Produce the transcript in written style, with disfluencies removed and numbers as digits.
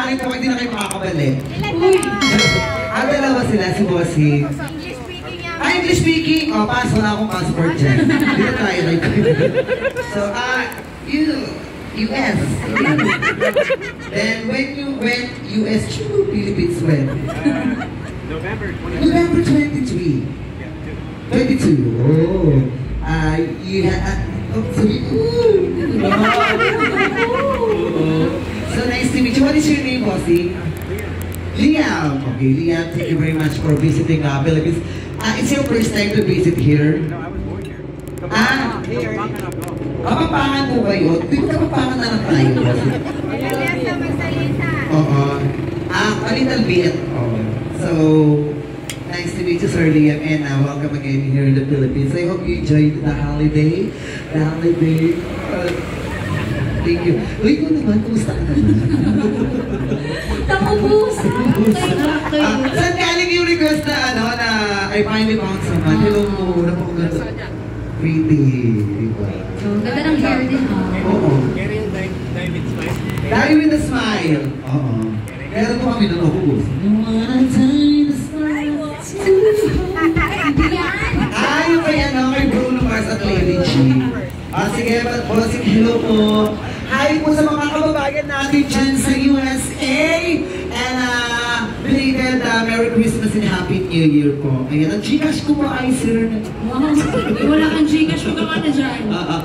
akin po, hindi na kayo makakabalik. Uy! Ang dalawa sila, si Bossing. English speaking! O, pass, wala akong passport dyan. Hindi na tayo like. So, US. Then, when you went US to Philippines, when? November 23. November 23. 22. Oh. You had... So nice to meet you. What is your name, Bossy? Liam. Okay, Liam, thank you very much for visiting Philippines. It's your first time to visit here? No, I was born here. Kapampangan ako. Kapampangan po kayo? Di ba kapampangan na lang tayo, Bossy? Oo. A little bit. So, nice to meet you, Sir Liam, and welcome again here in the Philippines. I hope you enjoyed the holiday. Thank you. Uy, ikaw naman, kumusta ka naman? Nakubus! Saan galing yung request na, na I finally found someone? Hello mo, napakaganda. Pretty, diba? Ganda ng hair din, ha? Oo. Carrying David Smile. Die with a smile. Oo. Meron po kami doon, nakubus. You wanna die with a smile. Yung kay kay Bruno Mars at Lady G. Sige, Bossing, hello po. Hi po sa mga kababayan natin dyan sa USA. And belated Merry Christmas and Happy New Year po. Ayan, ang Gcash ko po ay 0 na. Wow, wala kang Gcash, huwag ka na dyan.